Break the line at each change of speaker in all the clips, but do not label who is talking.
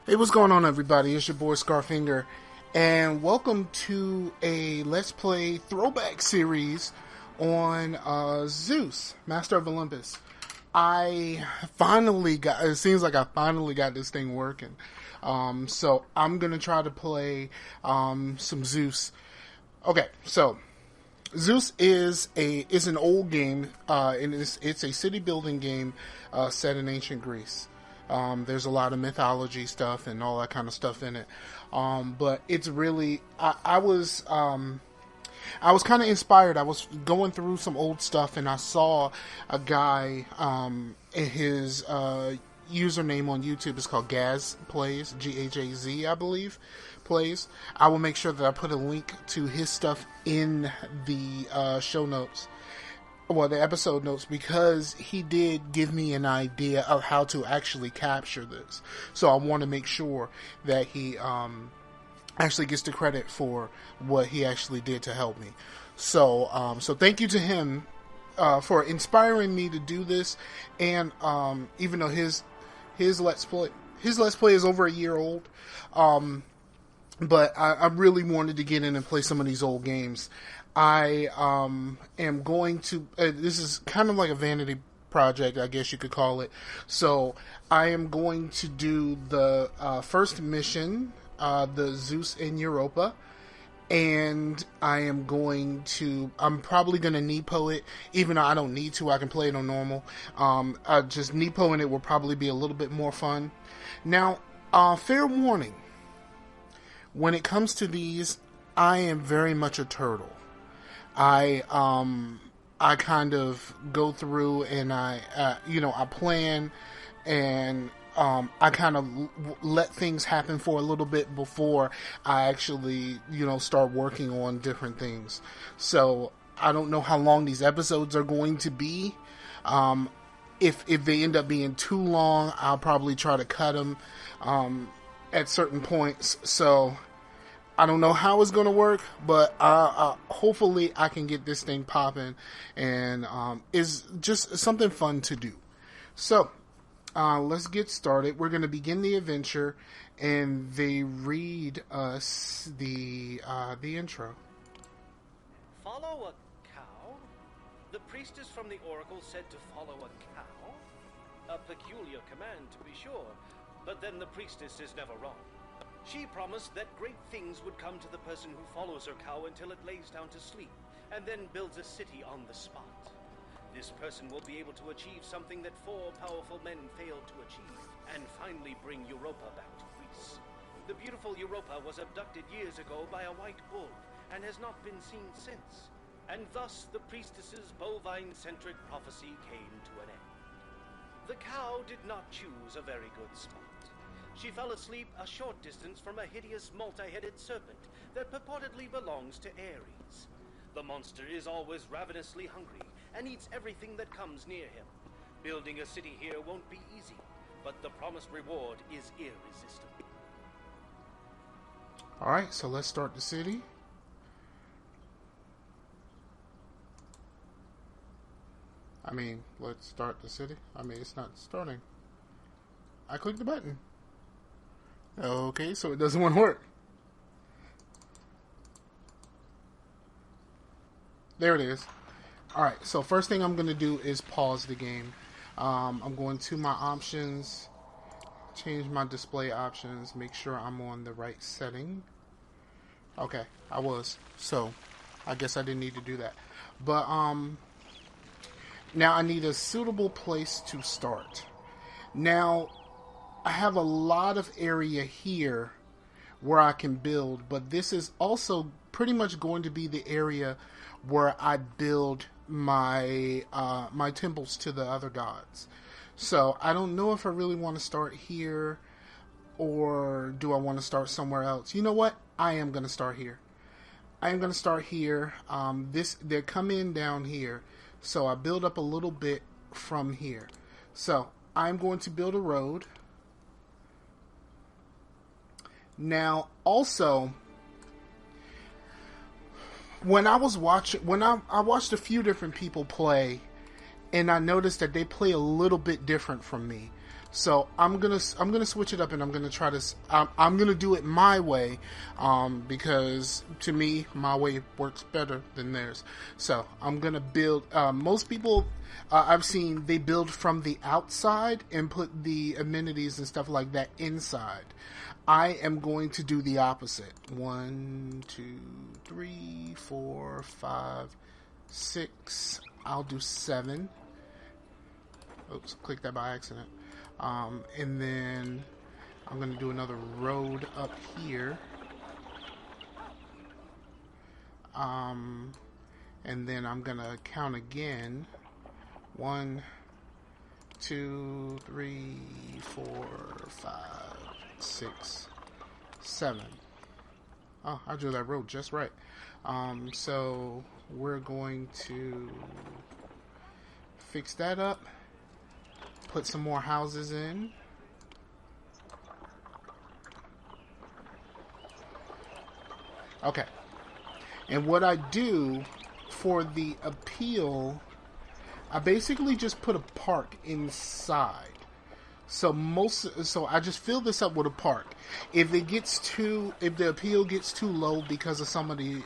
Hey, what's going on, everybody? It's your boy Scarfinger, and welcome to a Let's Play throwback series on Zeus, Master of Olympus. It seems like I finally got this thing working. So I'm going to try to play some Zeus. Okay, so Zeus is an old game, and it's a city building game set in ancient Greece. There's a lot of mythology stuff and all that kind of stuff in it, but it's really I was kind of inspired. I was going through some old stuff and I saw a guy his username on YouTube is called Gaz Plays, Gahaz, I believe, plays. I will make sure that I put a link to his stuff in the show notes. Well, the episode notes, because he did give me an idea of how to actually capture this. So I want to make sure that he actually gets the credit for what he actually did to help me. So thank you to him for inspiring me to do this. And even though his let's play is over a year old, but I really wanted to get in and play some of these old games. I am going to. This is kind of like a vanity project, I guess you could call it. So I am going to do the first mission, the Zeus in Europa, and I'm probably going to Nepo it, even though I don't need to. I can play it on normal. Just Nepoing it will probably be a little bit more fun. Now, fair warning. When it comes to these, I am very much a turtle. I kind of go through and I plan, and I kind of let things happen for a little bit before I actually, start working on different things. So I don't know how long these episodes are going to be. If they end up being too long, I'll probably try to cut them at certain points. So I don't know how it's going to work, but hopefully I can get this thing popping, and is just something fun to do. So let's get started. We're going to begin the adventure, and they read us the intro.
Follow a cow? The priestess from the oracle said to follow a cow? A peculiar command, to be sure, but then the priestess is never wrong. She promised that great things would come to the person who follows her cow until it lays down to sleep, and then builds a city on the spot. This person will be able to achieve something that 4 powerful men failed to achieve, and finally bring Europa back to Greece. The beautiful Europa was abducted years ago by a white bull, and has not been seen since. And thus the priestess's bovine-centric prophecy came to an end. The cow did not choose a very good spot. She fell asleep a short distance from a hideous multi-headed serpent that purportedly belongs to Ares. The monster is always ravenously hungry and eats everything that comes near him. Building a city here won't be easy, but the promised reward is irresistible.
Alright, so let's start the city. Let's start the city. It's not starting. I clicked the button. Okay, so it doesn't want to work. There it is. Alright, so first thing I'm going to do is pause the game. I'm going to my options, change my display options, make sure I'm on the right setting. Okay, I was. So, I guess I didn't need to do that. But, now I need a suitable place to start. Now, I have a lot of area here where I can build, but this is also pretty much going to be the area where I build my my temples to the other gods. So I don't know if I really want to start here, or do I want to start somewhere else. You know what? I am going to start here. I am going to start here. They're coming down here, so I build up a little bit from here. So I'm going to build a road. Now, also, when I watched a few different people play, and I noticed that they play a little bit different from me. So I'm gonna switch it up, and I'm gonna try to I'm gonna do it my way, because to me my way works better than theirs. So I'm gonna build. Most people I've seen, they build from the outside and put the amenities and stuff like that inside. I am going to do the opposite. 1, 2, 3, 4, 5, 6. I'll do 7. Oops, clicked that by accident. And then I'm going to do another road up here. And then I'm going to count again. 1, 2, 3, 4, 5, 6, 7. Oh, I drew that road just right. So we're going to fix that up. Put some more houses in. Okay. And what I do for the appeal, I basically just put a park inside. So I just fill this up with a park. If the appeal gets too low because of some of the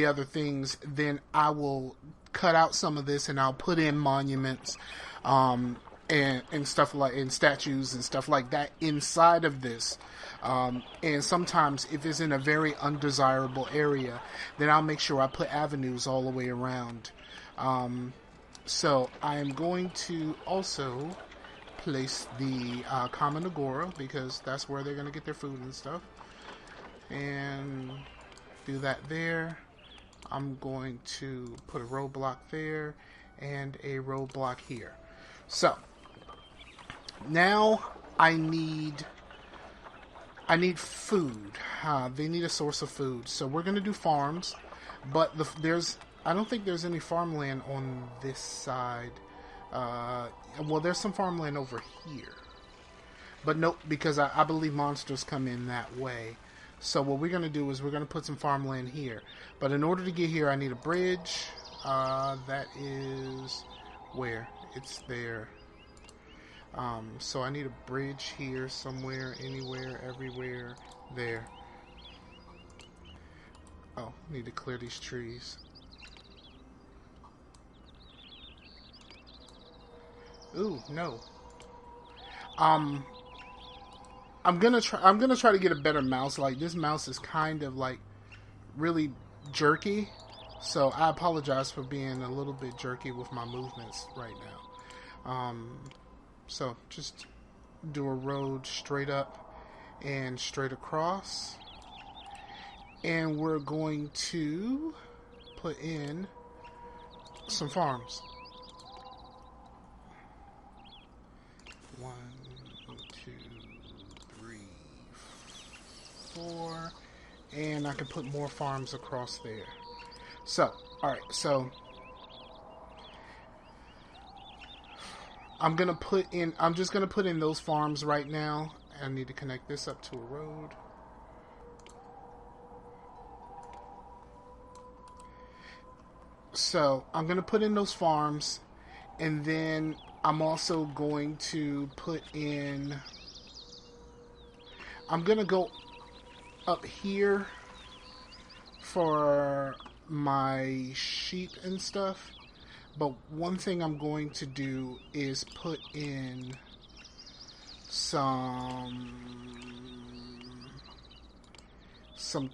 other things, then I will cut out some of this and I'll put in monuments, and stuff like, and statues and stuff like that inside of this. And sometimes if it's in a very undesirable area, then I'll make sure I put avenues all the way around. So I am going to also place the common agora, because that's where they're going to get their food and stuff. And do that there. I'm going to put a roadblock there and a roadblock here. So now I need food. They need a source of food. So we're going to do farms, but I don't think there's any farmland on this side. Well, there's some farmland over here, but nope, because I believe monsters come in that way. So what we're going to do is we're going to put some farmland here. But in order to get here, I need a bridge. That is where? It's there. So I need a bridge here somewhere, anywhere, everywhere, there. Oh, need to clear these trees. Ooh, no. I'm gonna try to get a better mouse. Like, this mouse is kind of like really jerky, so I apologize for being a little bit jerky with my movements right now. So just do a road straight up and straight across, and we're going to put in some farms. 1, 2, 3, 4, and I can put more farms across there. So, alright, so I'm just gonna put in those farms right now. I need to connect this up to a road. So I'm gonna put in those farms, and then I'm also going to put in, I'm gonna go up here for my sheep and stuff. But one thing I'm going to do is put in some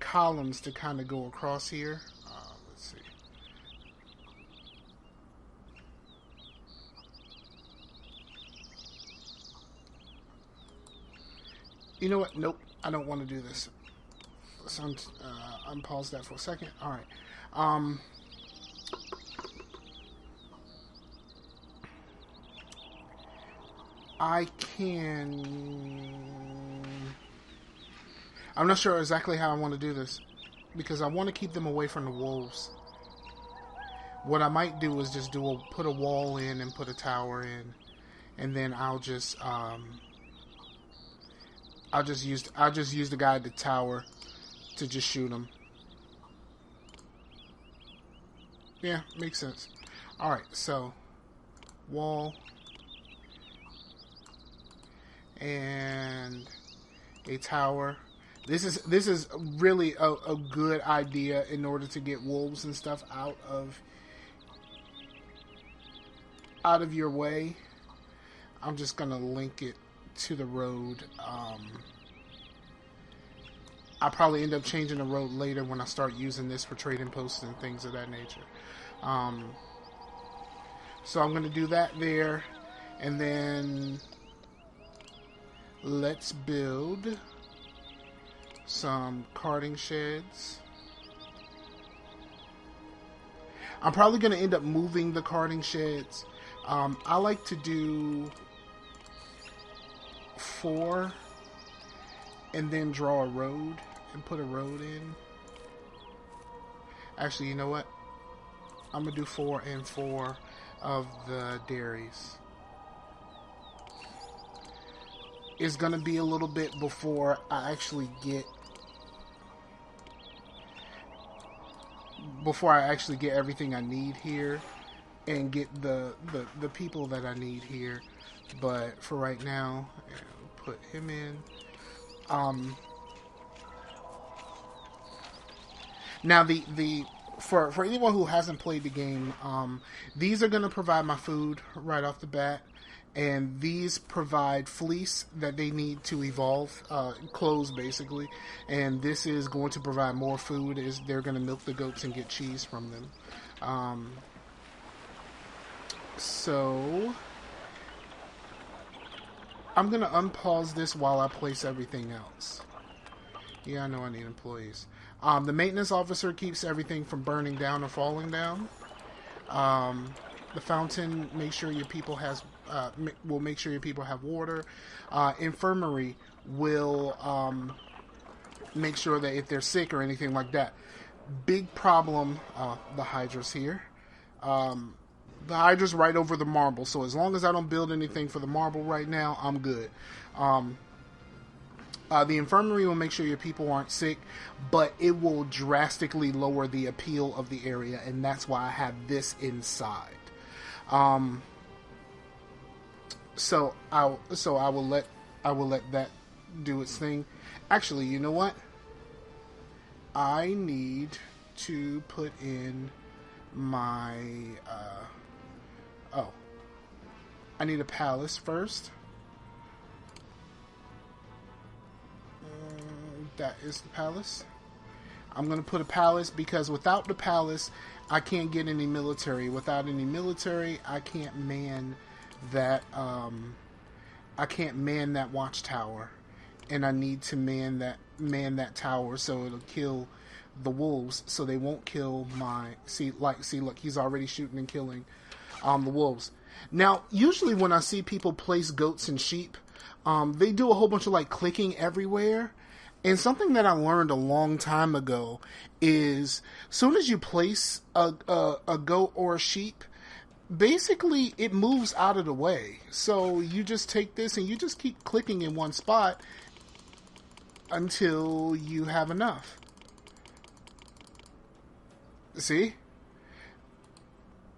columns to kind of go across here. Let's see. You know what? Nope. I don't want to do this. So unpause that for a second. All right. I'm not sure exactly how I want to do this, because I want to keep them away from the wolves. What I might do is just put a wall in and put a tower in, and then I'll just use the guy at the tower to just shoot him. Yeah, makes sense. All right, so wall. and a tower. This is really a good idea in order to get wolves and stuff out of your way. I'm just gonna link it to the road. I'll probably end up changing the road later when I start using this for trading posts and things of that nature. So I'm gonna do that there, and then let's build some carting sheds. I'm probably going to end up moving the carting sheds. I like to do 4 and then draw a road and put a road in. Actually, you know what? I'm going to do 4 and 4 of the dairies. It's going to be a little bit before I actually get everything I need here and get the people that I need here. But for right now, put him in. Now for anyone who hasn't played the game, these are going to provide my food right off the bat. And these provide fleece that they need to evolve, clothes basically. And this is going to provide more food as they're going to milk the goats and get cheese from them. So I'm going to unpause this while I place everything else. Yeah, I know I need employees. The maintenance officer keeps everything from burning down or falling down. The fountain, make sure your people will make sure your people have water. Infirmary will make sure that if they're sick or anything like that. Big problem, the Hydra's here. The Hydra's right over the marble, so as long as I don't build anything for the marble right now, I'm good. The infirmary will make sure your people aren't sick, but it will drastically lower the appeal of the area, and that's why I have this inside. So I will let that do its thing. Actually, you know what? I need to put in my I need a palace first. That is the palace. I'm going to put a palace because without the palace, I can't get any military. Without any military, I can't man that. I can't man that watchtower, and I need to man that tower so it'll kill the wolves, so they won't kill my. Look, he's already shooting and killing the wolves. Now, usually when I see people place goats and sheep, they do a whole bunch of clicking everywhere. And something that I learned a long time ago is, as soon as you place a goat or a sheep, basically it moves out of the way. So you just take this and you just keep clicking in one spot until you have enough. See?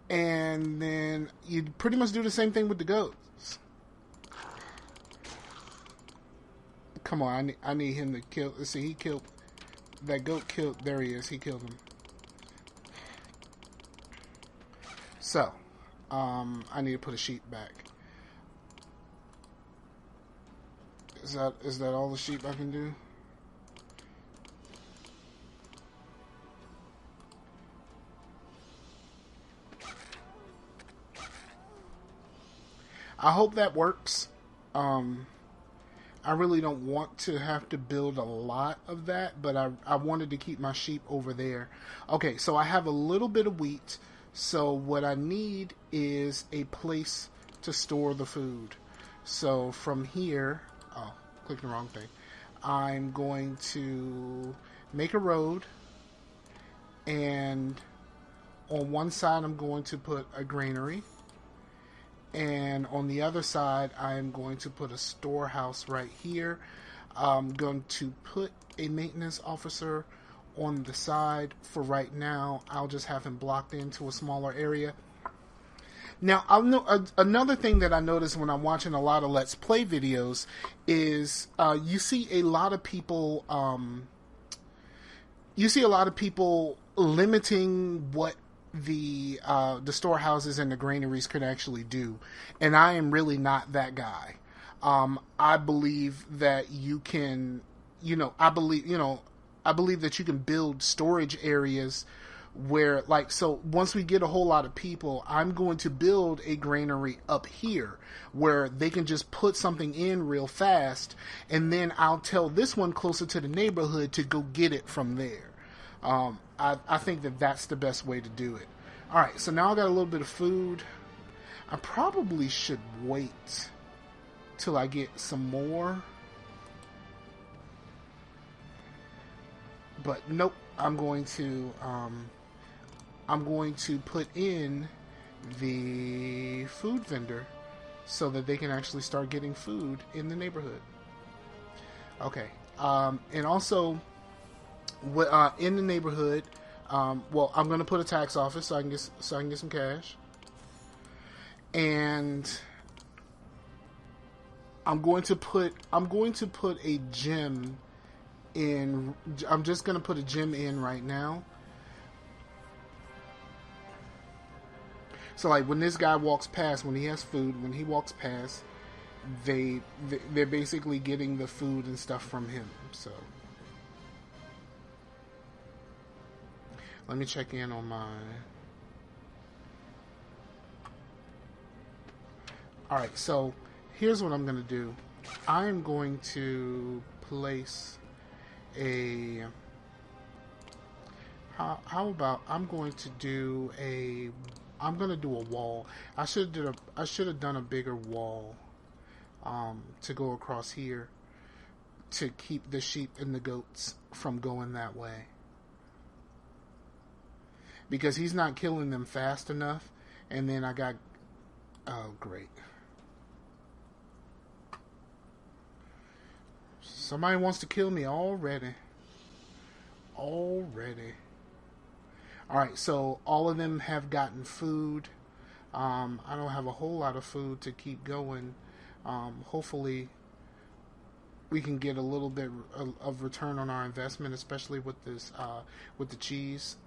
And then you pretty much do the same thing with the goats. Come on, I need him to kill. Let's see, he killed that goat. There he is. He killed him. So, I need to put a sheep back. Is that all the sheep I can do? I hope that works. I really don't want to have to build a lot of that, but I wanted to keep my sheep over there. Okay, so I have a little bit of wheat. So what I need is a place to store the food. So from here, clicked the wrong thing. I'm going to make a road, and on one side I'm going to put a granary. And on the other side, I'm going to put a storehouse right here. I'm going to put a maintenance officer on the side for right now. I'll just have him blocked into a smaller area. Now, another thing that I notice when I'm watching a lot of Let's Play videos is you see a lot of people. You see a lot of people limiting what the storehouses and the granaries could actually do, and I am really not that guy. I believe that you can, I believe that you can build storage areas where, like, so once we get a whole lot of people, I'm going to build a granary up here where they can just put something in real fast, and then I'll tell this one closer to the neighborhood to go get it from there. I think that that's the best way to do it. Alright, so now I got a little bit of food. I probably should wait till I get some more. But nope, I'm going to put in the food vendor so that they can actually start getting food in the neighborhood. Okay, and also in the neighborhood, well, I'm going to put a tax office so I can get some cash, and I'm going to put a gym in. I'm just going to put a gym in right now. So, like, when this guy walks past, when he has food, when he walks past, they're basically getting the food and stuff from him. So, let me check in on my. Alright, so here's what I'm going to do. I'm going to place a. How about I'm going to do a wall. I should have done a bigger wall to go across here to keep the sheep and the goats from going that way. Because he's not killing them fast enough, and then I got... Oh, great. Somebody wants to kill me already. Alright, so all of them have gotten food. I don't have a whole lot of food to keep going. Hopefully we can get a little bit of return on our investment, especially with this, with the cheese.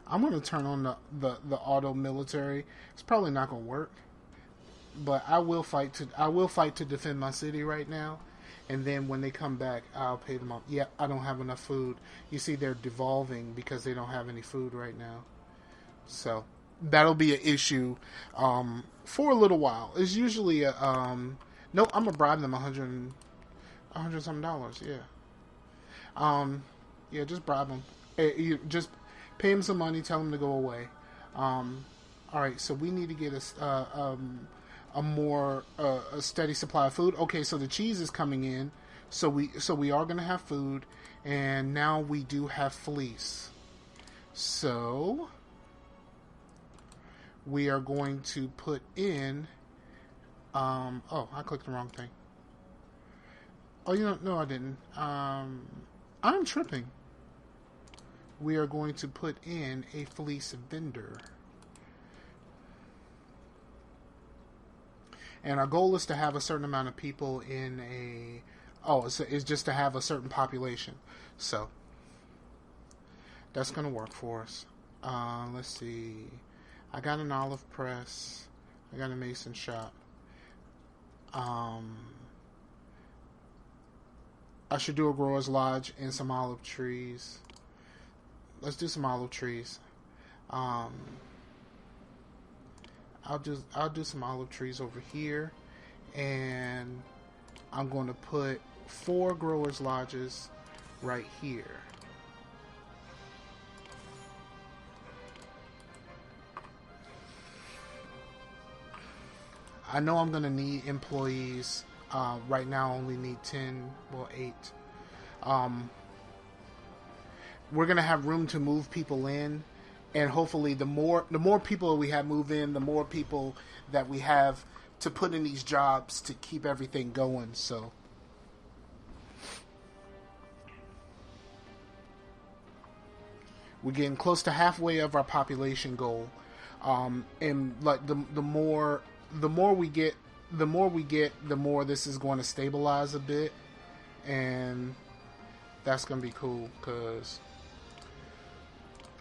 I'm going to turn on the auto military. It's probably not going to work. But I will fight to defend my city right now, and then when they come back, I'll pay them off. Yeah, I don't have enough food. You see, they're devolving because they don't have any food right now. So that'll be an issue for a little while. It's usually a no. I'm gonna bribe them $100 something dollars. Yeah, yeah, just bribe them. You just pay them some money. Tell them to go away. All right, so we need to get a more a steady supply of food. Okay, so the cheese is coming in, so we are going to have food, and now we do have fleece. So we are going to put in. Oh, I clicked the wrong thing. Oh, no, I didn't. I'm tripping. We are going to put in a fleece vendor. And our goal is to have a certain amount of people in a... Oh, it's just to have a certain population. So, that's going to work for us. Let's see. I got an olive press. I got a mason shop. I should do a grower's lodge and some olive trees. Let's do some olive trees. I'll do some olive trees over here, and I'm going to put 4 growers lodges right here. I know I'm going to need employees. Right now I only need 10, well 8. We're going to have room to move people in. And hopefully the more people we have move in, the more people that we have to put in these jobs to keep everything going. So We're getting close to halfway of our population goal. And like the more we get, the more this is going to stabilize a bit, and that's going to be cool. Cause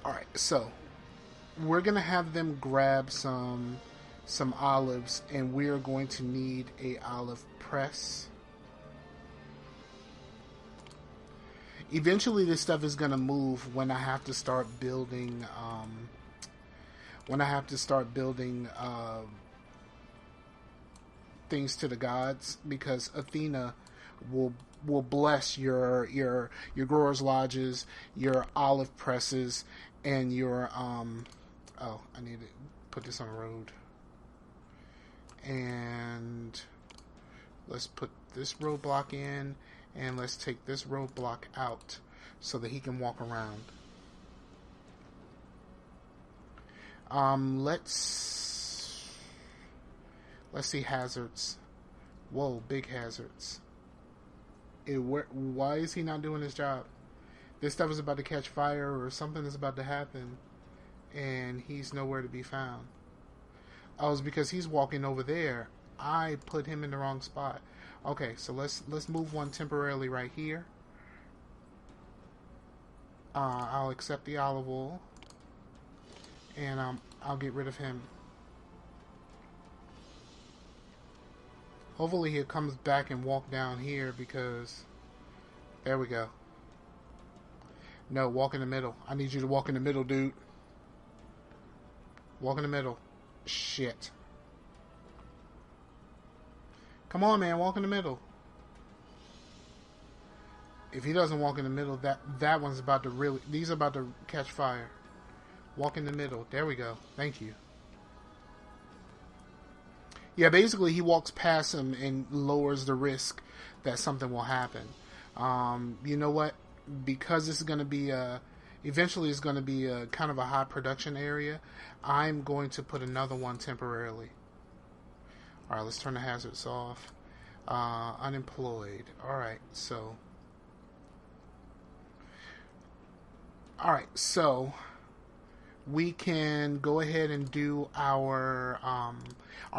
all right, so we're gonna have them grab some olives, and we are going to need a olive press. Eventually, this stuff is gonna move when I have to start building. Things to the gods, because Athena will bless your growers lodges, your olive presses, and your oh, I need to put this on the road. And let's put this roadblock in, and let's take this roadblock out so that he can walk around. Let's see hazards. Whoa, big hazards. Why is he not doing his job? This stuff is about to catch fire, or something is about to happen, and he's nowhere to be found. Oh, it's because he's walking over there. I put him in the wrong spot. Okay, so let's move one temporarily right here. I'll accept the olive oil, and I'll get rid of him. Hopefully he comes back and walk down here, because there we go. No, walk in the middle. I need you to walk in the middle, dude. Walk in the middle. Shit. Come on, man. Walk in the middle. If he doesn't walk in the middle, that one's about to really... These are about to catch fire. Walk in the middle. There we go. Thank you. Yeah, basically he walks past him and lowers the risk that something will happen. You know what? Because this is going to be eventually it's going to be a kind of a high production area, I'm going to put another one temporarily. All right, let's turn the hazards off. Unemployed. All right, so we can go ahead and do our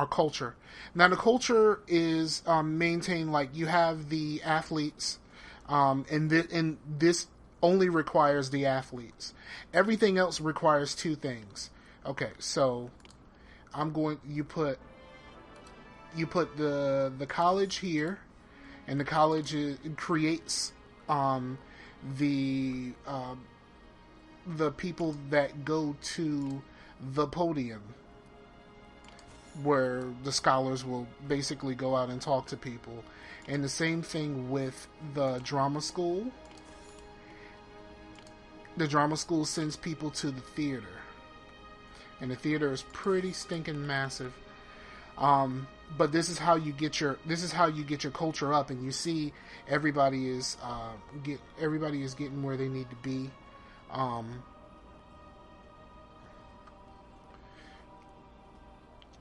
culture. Now the culture is maintained, like you have the athletes, and this only requires the athletes. Everything else requires two things. Okay, so you put the college here, and the college creates the people that go to the podium, where the scholars will basically go out and talk to people. And the same thing with the drama school. The drama school sends people to the theater, and the theater is pretty stinking massive. But this is how you get your culture up, and you see everybody is getting where they need to be.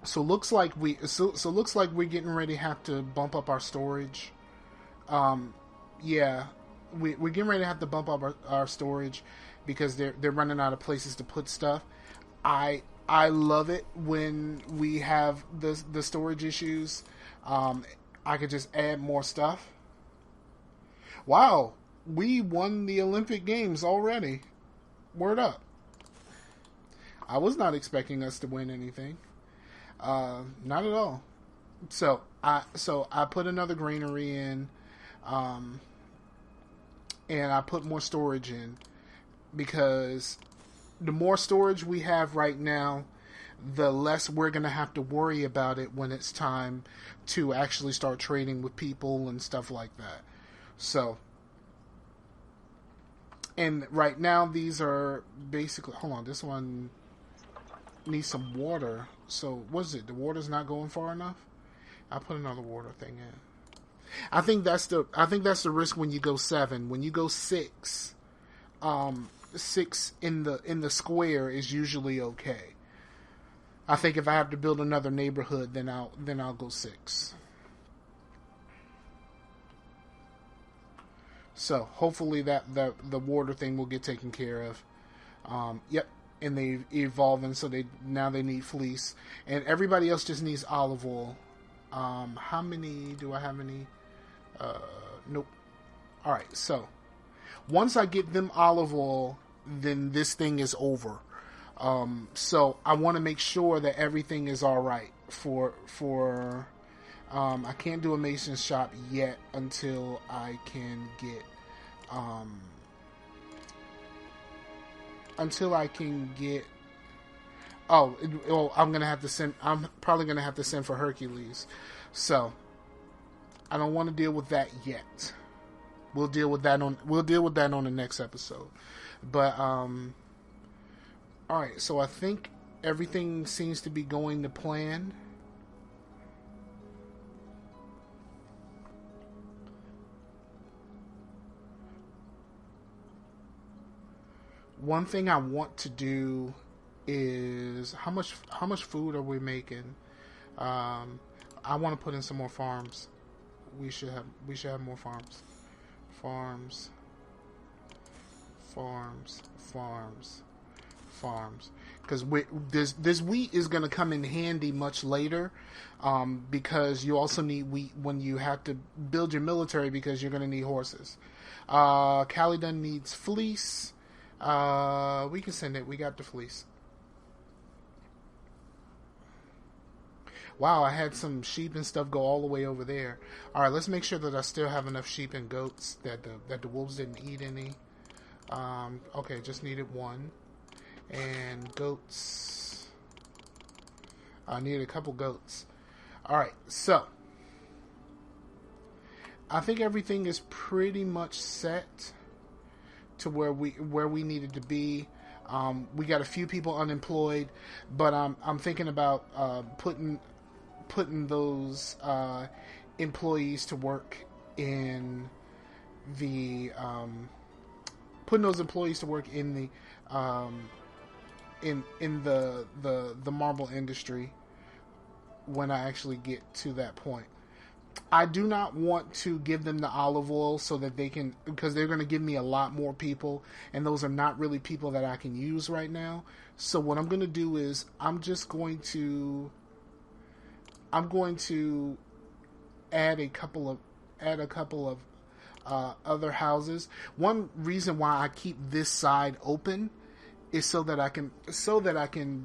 So looks like we're getting ready to have to bump up our storage. Yeah, we're getting ready to have to bump up our storage, because they're running out of places to put stuff. I love it when we have the storage issues. I could just add more stuff. Wow, we won the Olympic Games already. Word up. I was not expecting us to win anything. Not at all. So I put another granary in, and I put more storage in, because the more storage we have right now, the less we're going to have to worry about it when it's time to actually start trading with people and stuff like that. So, and right now these are basically, hold on, this one needs some water. So what is it? The water's not going far enough? I'll put another water thing in. I think that's the risk when you go 7. When you go 6, 6 in the square is usually okay. I think if I have to build another neighborhood, then I'll go 6. So hopefully that the water thing will get taken care of. Yep, and they evolving, so they need fleece, and everybody else just needs olive oil. How many do I have? Any? Nope. All right, so once I get them olive oil, then this thing is over. So I want to make sure that everything is all right for. I can't do a mason's shop yet until I can get. Until I can get. I'm gonna have to send. I'm probably gonna have to send for Hercules. So I don't want to deal with that yet. We'll deal with that on the next episode. But all right, so I think everything seems to be going to plan. One thing I want to do is how much food are we making? I want to put in some more farms. We should have more farms. Farms. Because this wheat is going to come in handy much later, because you also need wheat when you have to build your military, because you're going to need horses. Calydon needs fleece. We can send it. We got the fleece. Wow, I had some sheep and stuff go all the way over there. All right, let's make sure that I still have enough sheep and goats, that the wolves didn't eat any. Okay, just needed one. And goats. I need a couple goats. All right, so I think everything is pretty much set to where we needed to be. We got a few people unemployed, but I'm thinking about putting those employees to work in the the marble industry when I actually get to that point. I do not want to give them the olive oil so that they can, because they're going to give me a lot more people, and those are not really people that I can use right now. So what I'm going to do is I'm going to add a couple of other houses. One reason why I keep this side open is so that I can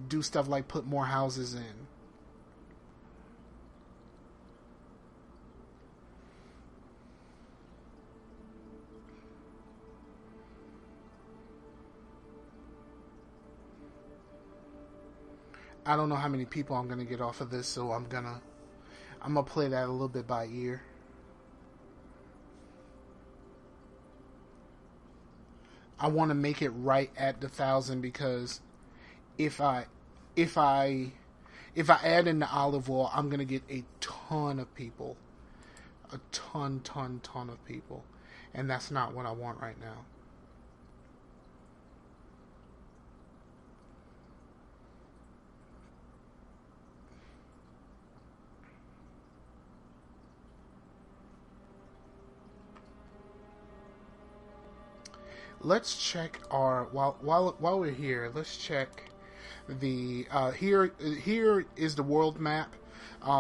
do stuff like put more houses in. I don't know how many people I'm gonna get off of this, so I'm gonna play that a little bit by ear. I want to make it right at the 1,000, because if I add in the olive oil, I'm gonna get a ton of people, a ton of people, and that's not what I want right now. Let's check our while we're here. Let's check the here is the world map.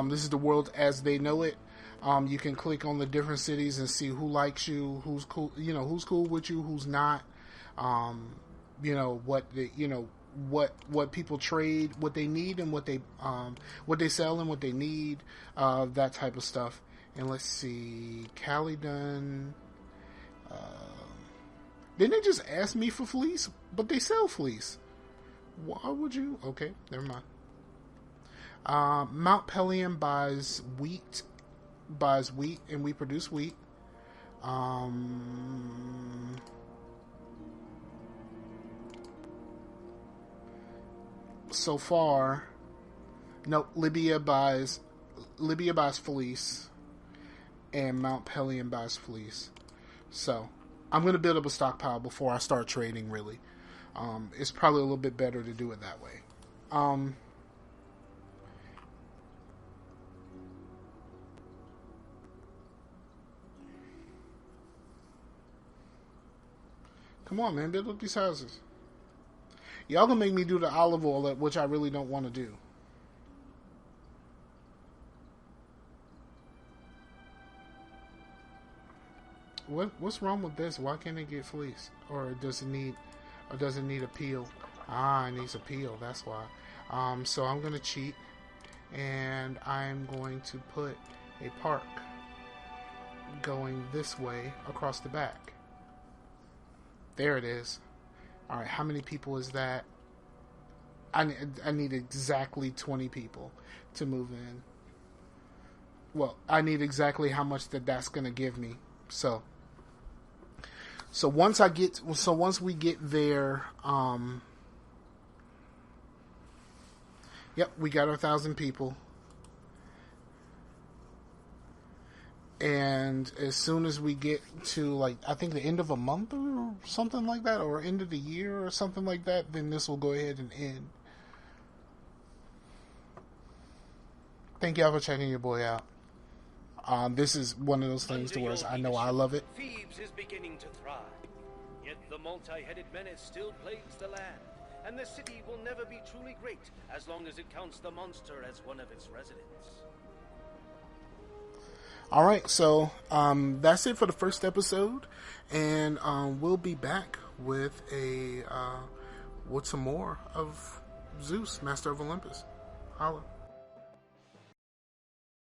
This is the world as they know it. You can click on the different cities and see who likes you, who's cool, who's cool with you, who's not. What people trade, what they need, and what they sell and what they need, that type of stuff. And let's see, Calydon. Didn't they just ask me for fleece? But they sell fleece. Why would you? Okay, never mind. Mount Pelion buys wheat, and we produce wheat. So far, no. Libya buys fleece, and Mount Pelion buys fleece. So I'm going to build up a stockpile before I start trading, really. It's probably a little bit better to do it that way. Come on, man. Build up these houses. Y'all gonna make me do the olive oil, which I really don't want to do. What's wrong with this? Why can't it get fleeced? Or does it need a peel? Ah, it needs a peel. That's why. So I'm gonna cheat, and I'm going to put a park going this way across the back. There it is. All right, how many people is that? I need exactly 20 people to move in. Well, I need exactly how much that's gonna give me. So once we get there, yep, we got 1,000 people. And as soon as we get to, like, I think the end of a month or something like that, or end of the year or something like that, then this will go ahead and end. Thank y'all for checking your boy out. This is one of those things to where I know I love it.
Thebes is beginning to thrive. Yet the multi-headed menace still plagues the land, and the city will never be truly great as long as it counts the monster as one of its residents.
Alright, so that's it for the first episode, and we'll be back with with some more of Zeus, Master of Olympus. Holla.